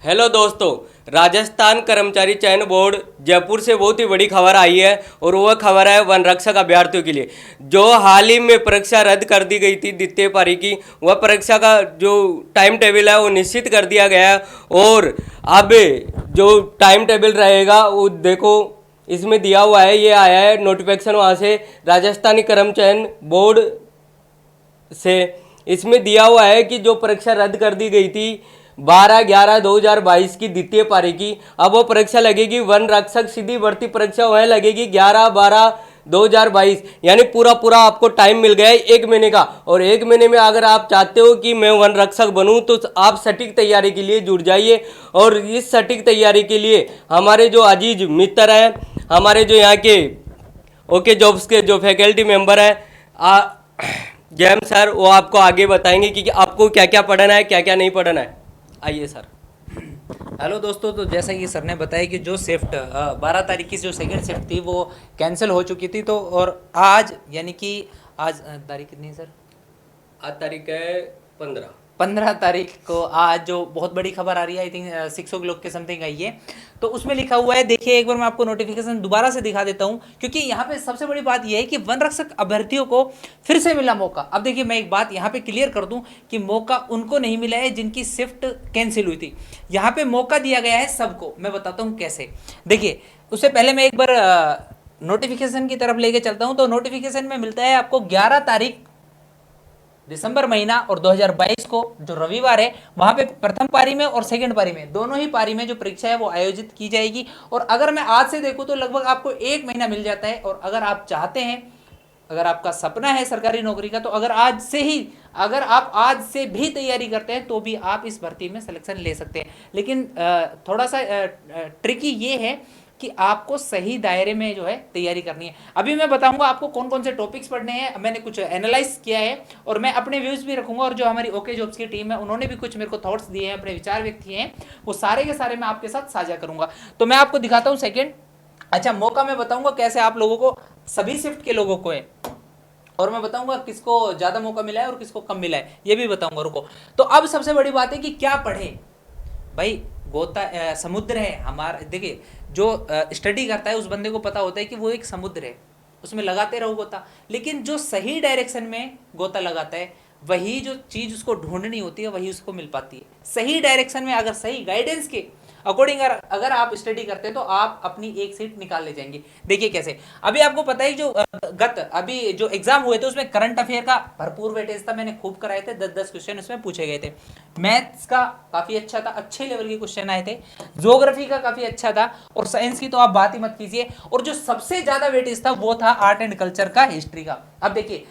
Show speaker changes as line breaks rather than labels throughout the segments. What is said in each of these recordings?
Hello दोस्तों, राजस्थान कर्मचारी चयन बोर्ड जयपुर से बहुत ही बड़ी खबर आई है और वह खबर है वन रक्षक अभ्यर्थियों के लिए। जो हाल ही में परीक्षा रद्द कर दी गई थी द्वितीय पारी की, वह परीक्षा का जो टाइम टेबल है वो निश्चित कर दिया गया है। और अब जो टाइम टेबल रहेगा वो देखो इसमें दिया हुआ है, ये आया है नोटिफिकेशन वहाँ से राजस्थानी कर्म चयन बोर्ड से। इसमें दिया हुआ है कि जो परीक्षा रद्द कर दी गई थी 12/11/2022 की द्वितीय पारी की, अब वो परीक्षा लगेगी वन रक्षक सीधी भर्ती परीक्षा वह लगेगी 11/12/2022। यानी पूरा पूरा आपको टाइम मिल गया है 1 महीने का। और 1 महीने में अगर आप चाहते हो कि मैं वन रक्षक बनूं तो आप सटीक तैयारी के लिए जुट जाइए। और इस सटीक तैयारी के लिए हमारे जो अजीज मित्र हैं, हमारे जो यहाँ के ओके जॉब्स के जो फैकल्टी मेंबर हैं जैम सर, वो आपको आगे बताएंगे कि आपको क्या क्या पढ़ना है क्या क्या नहीं पढ़ना है। आइए सर।
हेलो दोस्तों, तो जैसा कि सर ने बताया कि जो शिफ्ट 12 तारीख की जो सेकंड शिफ्ट थी वो कैंसिल हो चुकी थी। तो और आज यानी कि आज तारीख कितनी है सर?
आज तारीख है 15।
15 तारीख को आज जो बहुत बड़ी खबर आ रही है, आई थिंक 6 o'clock के समथिंग आई है। तो उसमें लिखा हुआ है, देखिए एक बार मैं आपको नोटिफिकेशन दोबारा से दिखा देता हूं, क्योंकि यहाँ पे सबसे बड़ी बात यह है कि वन रक्षक अभ्यर्थियों को फिर से मिला मौका। अब देखिए मैं एक बात यहाँ पे क्लियर कर दूं कि मौका उनको नहीं मिला है जिनकी शिफ्ट कैंसिल हुई थी। यहाँ पे मौका दिया गया है सबको। मैं बताता हूँ कैसे। देखिए उससे पहले मैं एक बार नोटिफिकेशन की तरफ लेके चलता हूँ। तो नोटिफिकेशन में मिलता है आपको 11 तारीख दिसंबर महीना और 2022 को जो रविवार है, वहां पे प्रथम पारी में और सेकंड पारी में, दोनों ही पारी में जो परीक्षा है वो आयोजित की जाएगी। और अगर मैं आज से देखूं तो लगभग आपको 1 महीना मिल जाता है। और अगर आप चाहते हैं, अगर आपका सपना है सरकारी नौकरी का, तो अगर आप आज से भी तैयारी करते हैं तो भी आप इस भर्ती में सिलेक्शन ले सकते हैं। लेकिन थोड़ा सा ट्रिकी ये है कि आपको सही दायरे में जो है तैयारी करनी है। अभी मैं बताऊंगा आपको कौन कौन से टॉपिक्स पढ़ने हैं। मैंने कुछ एनालाइज किया है और मैं अपने व्यूज भी रखूंगा, और जो हमारी ओके जॉब्स की टीम है उन्होंने भी कुछ मेरे को थॉट्स दिए हैं, अपने विचार व्यक्त किए हैं, वो सारे के सारे मैं आपके साथ साझा करूंगा। तो मैं आपको दिखाता हूं सेकेंड। अच्छा, मौका मैं बताऊंगा कैसे आप लोगों को, सभी शिफ्ट के लोगों को है, और मैं बताऊंगा किसको ज्यादा मौका मिला है और किसको कम मिला है, ये भी बताऊंगा। रुको, तो अब सबसे बड़ी बात है कि क्या पढ़े भाई। गोता समुद्र है हमारा। देखिए जो स्टडी करता है उस बंदे को पता होता है कि वो एक समुद्र है, उसमें लगाते रहो गोता। लेकिन जो सही डायरेक्शन में गोता लगाता है, वही जो चीज उसको ढूंढनी होती है वही उसको मिल पाती है। सही डायरेक्शन में अगर सही गाइडेंस के अकॉर्डिंग अगर आप स्टडी करते हैं तो आप अपनी एक सीट निकाल ले जाएंगे। देखिए कैसे। अभी आपको पता है जो अभी जो एग्जाम हुए थे उसमें करंट अफेयर का भरपूर वेटेज था। मैंने खूब कराए थे, 10-10 क्वेश्चन उसमें पूछे गए थे। मैथ्स का काफी अच्छा था, अच्छे लेवल के क्वेश्चन आए थे। ज्योग्राफी का काफी अच्छा था, और साइंस की तो आप बात ही मत कीजिए। और जो सबसे ज्यादा वेटेज था वो था आर्ट एंड कल्चर का, हिस्ट्री का। अब देखिए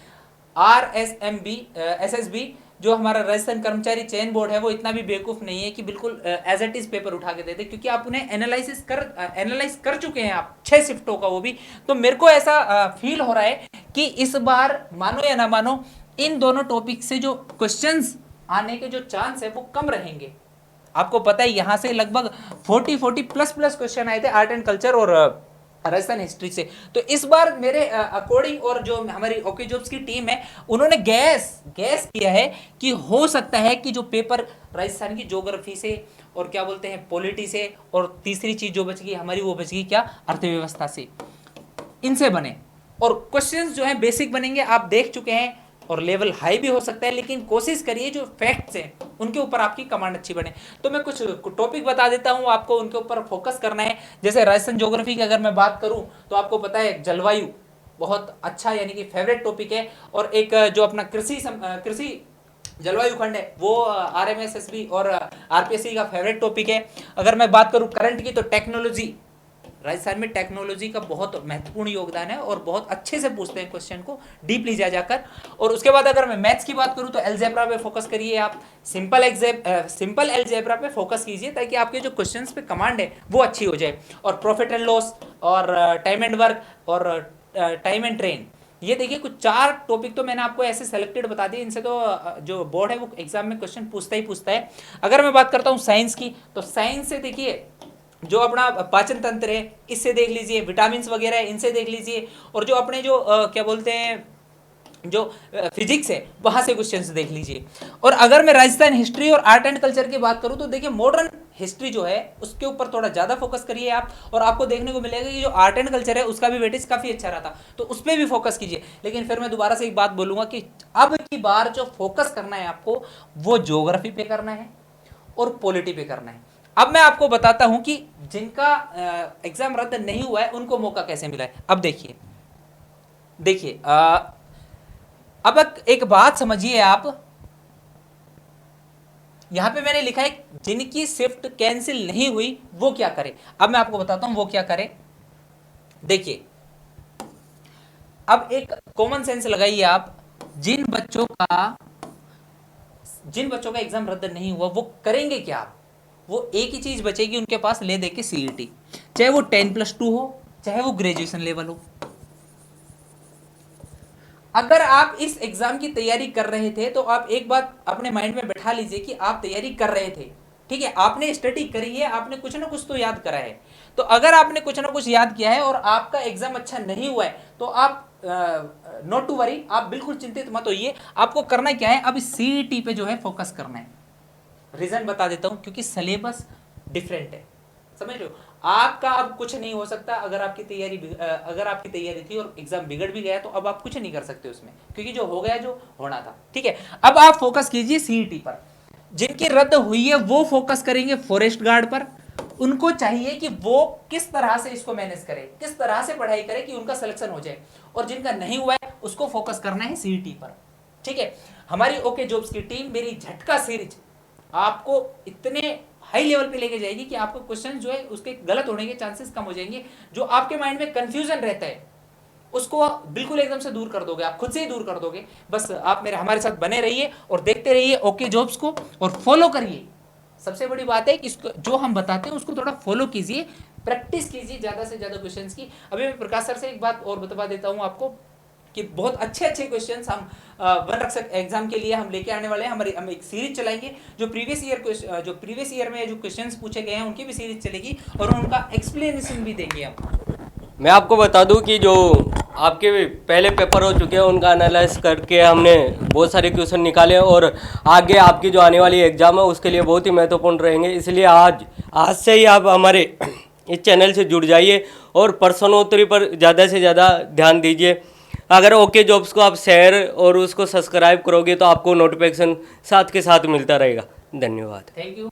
RSMB जो हमारा राजस्थान कर्मचारी चयन बोर्ड है वो इतना भी बेवकूफ नहीं है कि बिल्कुल एज इट इज पेपर उठा के दे दे, क्योंकि आप उन्हें एनालाइज कर चुके हैं आप 6 शिफ्टों का, वो भी। तो मेरे को ऐसा फील हो रहा है कि इस बार मानो या ना मानो इन दोनों टॉपिक से जो क्वेश्चंस आने के जो चांस है वो कम रहेंगे। आपको पता है यहां से लगभग 40 प्लस क्वेश्चन आए थे आर्ट एंड कल्चर और राजस्थान हिस्ट्री से। तो इस बार मेरे अकॉर्डिंग, और जो हमारी ओके जॉब्स की टीम है उन्होंने गैस किया है कि हो सकता है कि जो पेपर राजस्थान की ज्योग्राफी से और क्या बोलते हैं पॉलिटी से, और तीसरी चीज जो बच गई हमारी वो बच गई क्या, अर्थव्यवस्था से, इनसे बने। और क्वेश्चंस जो है बेसिक बनेंगे, आप देख चुके हैं, और लेवल हाई भी हो सकता है। लेकिन कोशिश करिए जो फैक्ट्स हैं उनके ऊपर आपकी कमांड अच्छी बने। तो मैं कुछ टॉपिक बता देता हूं, आपको उनके ऊपर फोकस करना है। जैसे राजस्थान ज्योग्राफी की अगर मैं बात करूं तो आपको पता है जलवायु बहुत अच्छा यानी कि फेवरेट टॉपिक है। और एक जो अपना कृषि जलवायु खंड है वो RMSSB और RPSC का फेवरेट टॉपिक है। अगर मैं बात करूं करंट की, तो टेक्नोलॉजी, राजस्थान में टेक्नोलॉजी का बहुत महत्वपूर्ण योगदान है, और बहुत अच्छे से पूछते हैं क्वेश्चन को डीपली जा जाकर। और उसके बाद अगर मैं मैथ्स की बात करूं तो अलजेब्रा पे फोकस करिए आप, सिंपल अलजेब्रा पे फोकस कीजिए, ताकि आपके जो क्वेश्चंस पे कमांड है वो अच्छी हो जाए। और प्रॉफिट एंड लॉस और टाइम एंड वर्क और टाइम एंड ट्रेन, ये देखिए कुछ 4 टॉपिक तो मैंने आपको ऐसे सेलेक्टेड बता दिए। इनसे तो जो बोर्ड है वो एग्जाम में क्वेश्चन पूछता है। अगर मैं बात करता हूँ साइंस की, तो साइंस से देखिए जो अपना पाचन तंत्र है इससे देख लीजिए, विटामिन वगैरह है इनसे देख लीजिए, और जो अपने जो क्या बोलते हैं जो फिजिक्स है वहां से क्वेश्चंस देख लीजिए। और अगर मैं राजस्थान हिस्ट्री और आर्ट एंड कल्चर की बात करूं तो देखिए मॉडर्न हिस्ट्री जो है उसके ऊपर थोड़ा ज्यादा फोकस करिए आप, और आपको देखने को मिलेगा कि जो आर्ट एंड कल्चर है उसका भी वेटेज काफी अच्छा रहा था, तो उस पर भी फोकस कीजिए। लेकिन फिर मैं दोबारा से एक बात बोलूंगा कि अब की बार जो फोकस करना है आपको वो ज्योग्राफी पे करना है और पॉलिटी पे करना है। अब मैं आपको बताता हूं कि जिनका एग्जाम रद्द नहीं हुआ है उनको मौका कैसे मिला है। अब देखिए देखिए अब एक बात समझिए आप, यहां पे मैंने लिखा है जिनकी शिफ्ट कैंसिल नहीं हुई वो क्या करे। अब मैं आपको बताता हूं वो क्या करे। देखिए अब एक कॉमन सेंस लगाइए आप, जिन बच्चों का एग्जाम रद्द नहीं हुआ वो करेंगे क्या। वो एक ही चीज बचेगी उनके पास, ले दे के सीईटी, चाहे वो 10+2 हो चाहे वो ग्रेजुएशन लेवल हो। अगर आप इस एग्जाम की तैयारी कर रहे थे तो आप एक बात अपने माइंड में बैठा लीजिए कि आप तैयारी कर रहे थे, ठीक है, आपने स्टडी करी है, आपने कुछ ना कुछ तो याद करा है। तो अगर आपने कुछ ना कुछ याद किया है और आपका एग्जाम अच्छा नहीं हुआ है तो आप नॉट टू वरी, आप बिल्कुल चिंतित मत होइए। आपको करना क्या है, अब सीईटी पे जो है फोकस करना है। रीजन बता देता हूं, क्योंकि सिलेबस डिफरेंट है, समझ लो। आपका अब कुछ नहीं हो सकता अगर आपकी तैयारी थी और एग्जाम बिगड़ भी गया तो अब आप कुछ नहीं कर सकते उसमें, क्योंकि जो हो गया जो होना था, ठीक है। अब आप फोकस कीजिए सीईटी पर। जिनकी रद्द हुई है वो फोकस करेंगे फॉरेस्ट गार्ड पर। उनको चाहिए कि वो किस तरह से इसको मैनेज करे, किस तरह से पढ़ाई करे कि उनका सिलेक्शन हो जाए। और जिनका नहीं हुआ है उसको फोकस करना है सीईटी पर, ठीक है। हमारी ओके जॉब्स की टीम मेरी झटका सीरीज आपको इतने हाई लेवल पे लेके जाएगी कि आपको क्वेश्चन जो है उसके गलत होने के चांसेस कम हो जाएंगे। जो आपके माइंड में कंफ्यूजन रहता है उसको बिल्कुल एकदम से दूर कर दोगे, आप खुद से ही दूर कर दोगे। बस आप हमारे साथ बने रहिए और देखते रहिए ओके जॉब्स को और फॉलो करिए। सबसे बड़ी बात है कि इसको जो हम बताते हैं उसको थोड़ा फॉलो कीजिए, प्रैक्टिस कीजिए ज्यादा से ज्यादा क्वेश्चंस की। अभी मैं प्रकाश सर से एक बात और बता देता हूं आपको कि बहुत अच्छे अच्छे क्वेश्चंस हम वन रक्षक एग्जाम के लिए हम लेके आने वाले हैं। हम एक सीरीज चलाएंगे जो प्रीवियस ईयर में जो क्वेश्चंस पूछे गए हैं उनकी भी सीरीज चलेगी और उनका एक्सप्लेनेशन भी देंगे हम।
मैं आपको बता दूं कि जो आपके पहले पेपर हो चुके हैं उनका एनालाइज करके हमने बहुत सारे क्वेश्चन निकाले हैं और आगे आपकी जो आने वाली एग्ज़ाम है उसके लिए बहुत ही महत्वपूर्ण रहेंगे। इसलिए आज से ही आप हमारे इस चैनल से जुड़ जाइए और प्रश्नोत्तरी पर ज़्यादा से ज़्यादा ध्यान दीजिए। अगर ओके जॉब्स को आप शेयर और उसको सब्सक्राइब करोगे तो आपको नोटिफिकेशन साथ के साथ मिलता रहेगा। धन्यवाद।
Thank you.